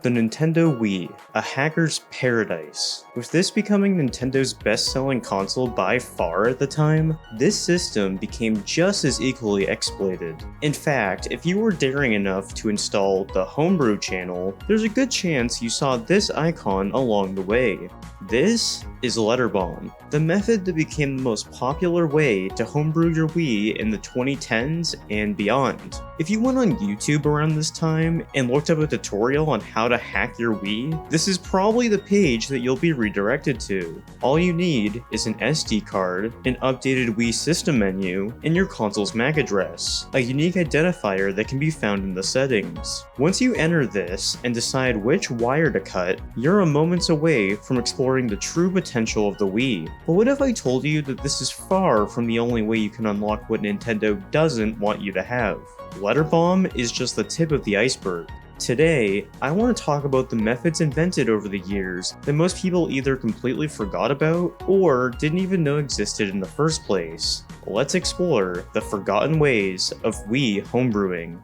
The Nintendo Wii, a hacker's paradise. With this becoming Nintendo's best-selling console by far at the time, this system became just as equally exploited. In fact, if you were daring enough to install the Homebrew channel, there's a good chance you saw this icon along the way. This is Letter Bomb, the method that became the most popular way to homebrew your Wii in the 2010s and beyond. If you went on YouTube around this time and looked up a tutorial on how to hack your Wii, this is probably the page that you'll be redirected to. All you need is an SD card, an updated Wii system menu, and your console's MAC address, a unique identifier that can be found in the settings. Once you enter this and decide which wire to cut, you're a moments away from exploring the true potential of the Wii. But what if I told you that this is far from the only way you can unlock what Nintendo doesn't want you to have? Letter Bomb is just the tip of the iceberg. Today, I want to talk about the methods invented over the years that most people either completely forgot about or didn't even know existed in the first place. Let's explore the forgotten ways of Wii homebrewing.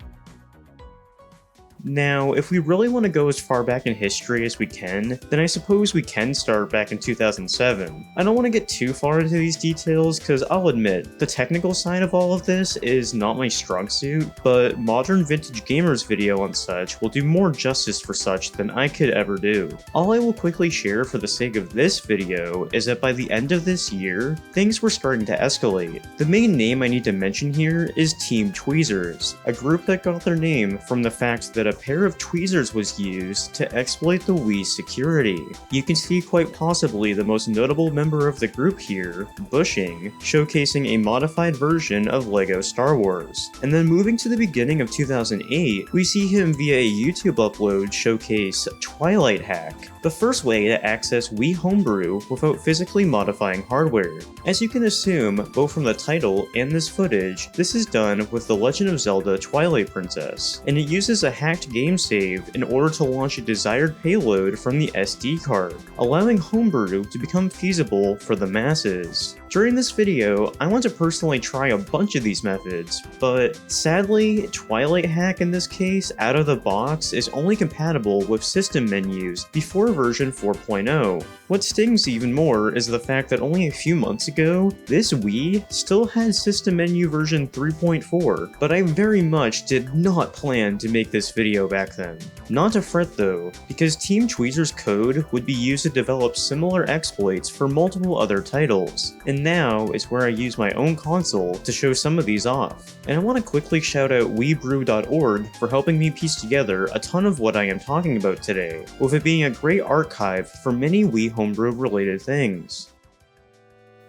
Now, if we really want to go as far back in history as we can, then I suppose we can start back in 2007. I don't want to get too far into these details because I'll admit, the technical side of all of this is not my strong suit, but Modern Vintage Gamers video on such will do more justice for such than I could ever do. All I will quickly share for the sake of this video is that by the end of this year, things were starting to escalate. The main name I need to mention here is Team Tweezers, a group that got their name from the fact that a pair of tweezers was used to exploit the Wii's security. You can see quite possibly the most notable member of the group here, Bushing, showcasing a modified version of LEGO Star Wars. And then moving to the beginning of 2008, we see him via a YouTube upload showcase Twilight Hack, the first way to access Wii Homebrew without physically modifying hardware. As you can assume, both from the title and this footage, this is done with The Legend of Zelda Twilight Princess, and it uses a hacked game save in order to launch a desired payload from the SD card, allowing Homebrew to become feasible for the masses. During this video, I want to personally try a bunch of these methods, but sadly, Twilight Hack in this case, out of the box, is only compatible with system menus before version 4.0. What stings even more is the fact that only a few months ago, this Wii still had system menu version 3.4, but I very much did not plan to make this video back then. Not to fret though, because Team Tweezers code would be used to develop similar exploits for multiple other titles, and now is where I use my own console to show some of these off. And I want to quickly shout out WeBrew.org for helping me piece together a ton of what I am talking about today, with it being a great archive for many Wii Homebrew related things.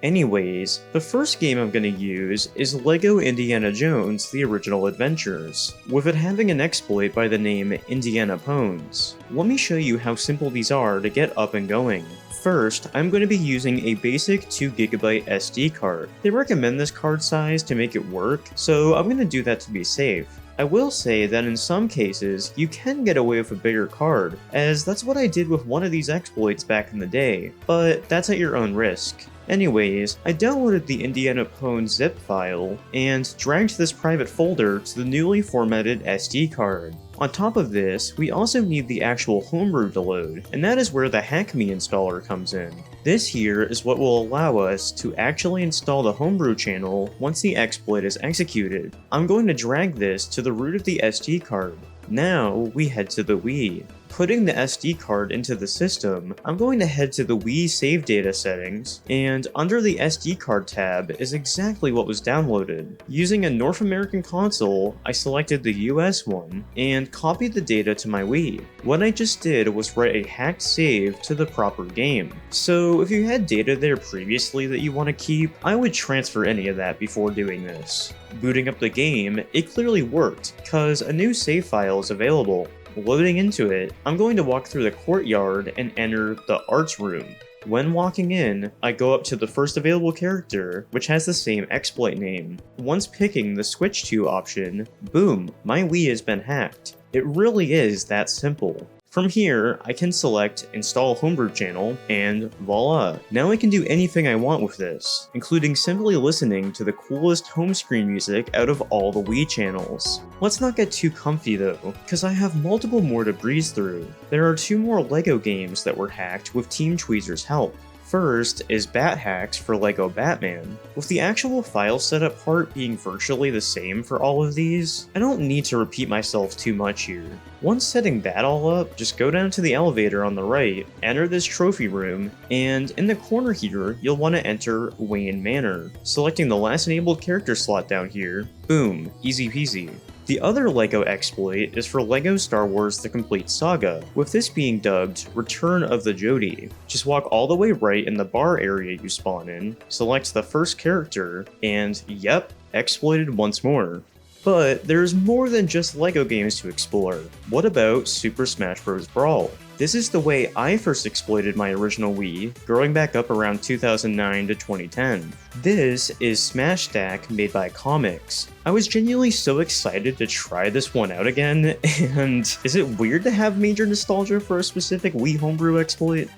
Anyways, the first game I'm going to use is LEGO Indiana Jones The Original Adventures, with it having an exploit by the name Indiana Pones. Let me show you how simple these are to get up and going. First, I'm going to be using a basic 2GB SD card. They recommend this card size to make it work, so I'm going to do that to be safe. I will say that in some cases, you can get away with a bigger card, as that's what I did with one of these exploits back in the day, but that's at your own risk. Anyways, I downloaded the Indiana Pones zip file and dragged this private folder to the newly formatted SD card. On top of this, we also need the actual Homebrew to load, and that is where the HackMe installer comes in. This here is what will allow us to actually install the Homebrew channel once the exploit is executed. I'm going to drag this to the root of the SD card. Now, we head to the Wii. Putting the SD card into the system, I'm going to head to the Wii save data settings, and under the SD card tab is exactly what was downloaded. Using a North American console, I selected the US one, and copied the data to my Wii. What I just did was write a hacked save to the proper game. So if you had data there previously that you want to keep, I would transfer any of that before doing this. Booting up the game, it clearly worked, cause a new save file is available. Loading into it, I'm going to walk through the courtyard and enter the arts room. When walking in, I go up to the first available character, which has the same exploit name. Once picking the switch to option, boom, my Wii has been hacked. It really is that simple. From here, I can select Install Homebrew Channel, and voila! Now I can do anything I want with this, including simply listening to the coolest home screen music out of all the Wii channels. Let's not get too comfy though, because I have multiple more to breeze through. There are 2 more LEGO games that were hacked with Team Tweezers' help. First is Bat Hacks for LEGO Batman. With the actual file setup part being virtually the same for all of these, I don't need to repeat myself too much here. Once setting that all up, just go down to the elevator on the right, enter this trophy room, and in the corner here, you'll want to enter Wayne Manor. Selecting the last enabled character slot down here, boom, easy peasy. The other LEGO exploit is for LEGO Star Wars The Complete Saga, with this being dubbed Return of the Jodi. Just walk all the way right in the bar area you spawn in, select the first character, and yep, exploited once more. But there's more than just LEGO games to explore. What about Super Smash Bros. Brawl? This is the way I first exploited my original Wii, growing back up around 2009 to 2010. This is Smash Stack made by Comics. I was genuinely so excited to try this one out again, and is it weird to have major nostalgia for a specific Wii Homebrew exploit?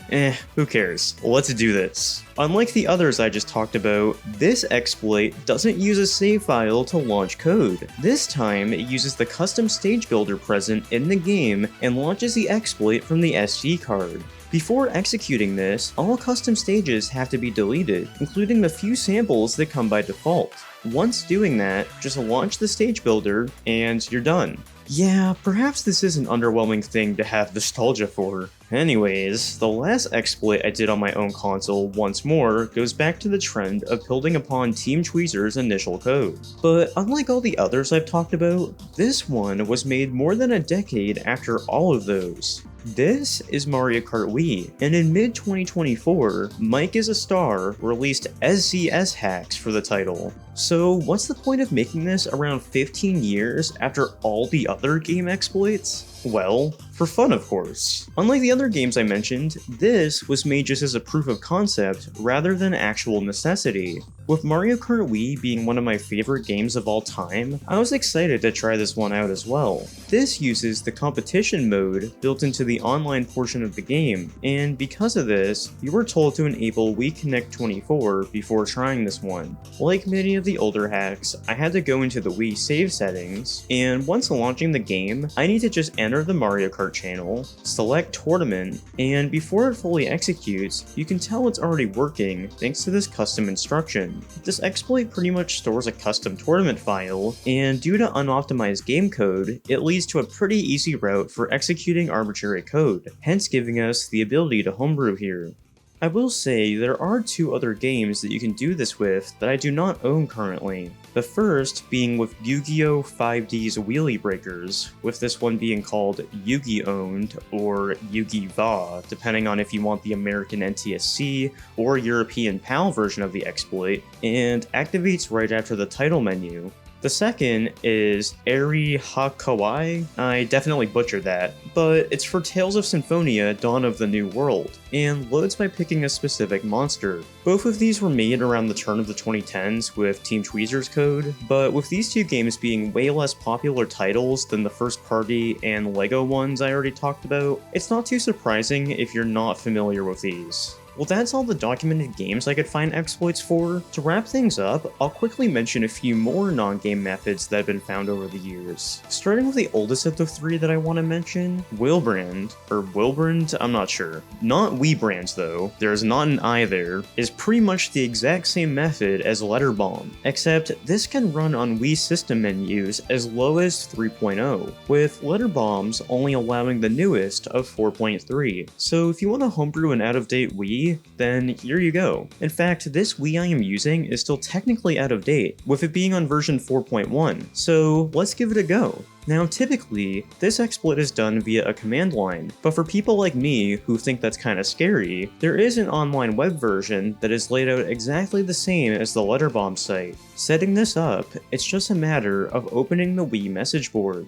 Who cares? Let's do this. Unlike the others I just talked about, this exploit doesn't use a save file to launch code. This time, it uses the custom stage builder present in the game and launches the exploit from the SD card. Before executing this, all custom stages have to be deleted, including the few samples that come by default. Once doing that, just launch the stage builder, and you're done. Yeah, perhaps this is an underwhelming thing to have nostalgia for. Anyways, the last exploit I did on my own console once more goes back to the trend of building upon Team Tweezers' initial code. But unlike all the others I've talked about, this one was made more than a decade after all of those. This is Mario Kart Wii, and in mid-2024, Mike is a Star released SZS hacks for the title. So what's the point of making this around 15 years after all the other game exploits? Well, for fun of course. Unlike the other games I mentioned, this was made just as a proof of concept rather than actual necessity. With Mario Kart Wii being one of my favorite games of all time, I was excited to try this one out as well. This uses the competition mode built into the online portion of the game, and because of this, you were told to enable Wii Connect 24 before trying this one. Like many of the older hacks, I had to go into the Wii save settings, and once launching the game, I need to just enter the Mario Kart channel, select Tournament, and before it fully executes, you can tell it's already working thanks to this custom instruction. This exploit pretty much stores a custom tournament file, and due to unoptimized game code, it leads to a pretty easy route for executing arbitrary code, hence giving us the ability to homebrew here. I will say there are 2 other games that you can do this with that I do not own currently. The first being with Yu-Gi-Oh! 5D's Wheelie Breakers, with this one being called Yugi Owned or Yugi Va, depending on if you want the American NTSC or European PAL version of the exploit, and activates right after the title menu. The second is Eri Hakawai. I definitely butchered that, but it's for Tales of Symphonia Dawn of the New World, and loads by picking a specific monster. Both of these were made around the turn of the 2010s with Team Tweezers code, but with these 2 games being way less popular titles than the first party and LEGO ones I already talked about, it's not too surprising if you're not familiar with these. Well, that's all the documented games I could find exploits for. To wrap things up, I'll quickly mention a few more non-game methods that have been found over the years. Starting with the oldest of the 3 that I want to mention, Wilbrand, or Wilbrand, I'm not sure. Not WeBrands though, there's not an I there, is pretty much the exact same method as Letterbomb, except this can run on Wii system menus as low as 3.0, with Letterbombs only allowing the newest of 4.3. So if you want to homebrew an out-of-date Wii, then here you go. In fact, this Wii I am using is still technically out of date, with it being on version 4.1, so let's give it a go. Now typically, this exploit is done via a command line, but for people like me who think that's kinda scary, there is an online web version that is laid out exactly the same as the Letterbomb site. Setting this up, it's just a matter of opening the Wii message board.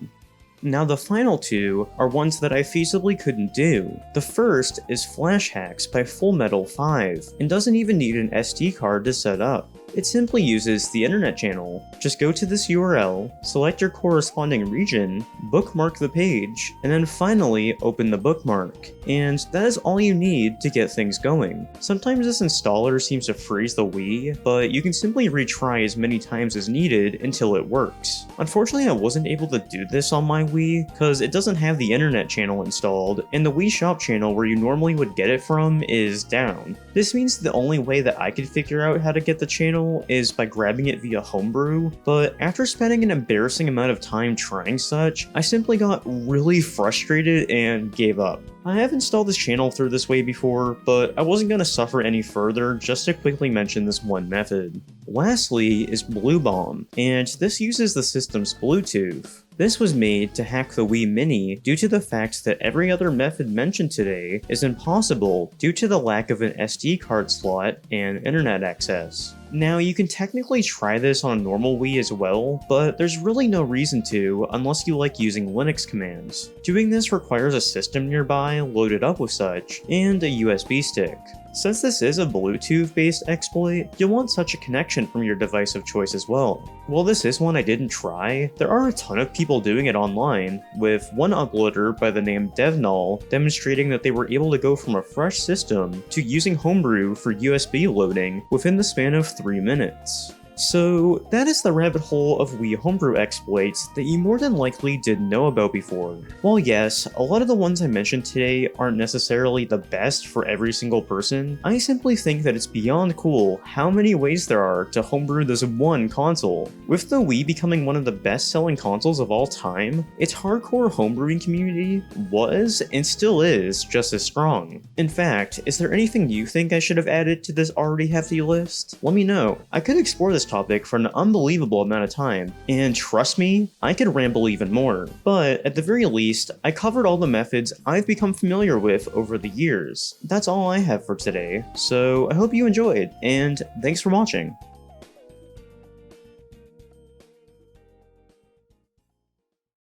Now the final 2 are ones that I feasibly couldn't do. The first is Flash Hacks by Full Metal 5, and doesn't even need an SD card to set up. It simply uses the internet channel. Just go to this URL, select your corresponding region, bookmark the page, and then finally open the bookmark. And that is all you need to get things going. Sometimes this installer seems to freeze the Wii, but you can simply retry as many times as needed until it works. Unfortunately, I wasn't able to do this on my Wii, because it doesn't have the internet channel installed, and the Wii Shop channel where you normally would get it from is down. This means the only way that I could figure out how to get the channel is by grabbing it via Homebrew, but after spending an embarrassing amount of time trying such, I simply got really frustrated and gave up. I have installed this channel through this way before, but I wasn't going to suffer any further just to quickly mention this one method. Lastly is Blue Bomb, and this uses the system's Bluetooth. This was made to hack the Wii Mini due to the fact that every other method mentioned today is impossible due to the lack of an SD card slot and internet access. Now, you can technically try this on a normal Wii as well, but there's really no reason to unless you like using Linux commands. Doing this requires a system nearby loaded up with such, and a USB stick. Since this is a Bluetooth-based exploit, you'll want such a connection from your device of choice as well. While this is one I didn't try, there are a ton of people doing it online, with one uploader by the name DevNull demonstrating that they were able to go from a fresh system to using Homebrew for USB loading within the span of 3 minutes. So that is the rabbit hole of Wii Homebrew exploits that you more than likely didn't know about before. While yes, a lot of the ones I mentioned today aren't necessarily the best for every single person, I simply think that it's beyond cool how many ways there are to homebrew this one console. With the Wii becoming one of the best-selling consoles of all time, its hardcore homebrewing community was and still is just as strong. In fact, is there anything you think I should have added to this already hefty list? Let me know. I could explore this topic for an unbelievable amount of time, and trust me, I could ramble even more. But at the very least, I covered all the methods I've become familiar with over the years. That's all I have for today, so I hope you enjoyed, and thanks for watching.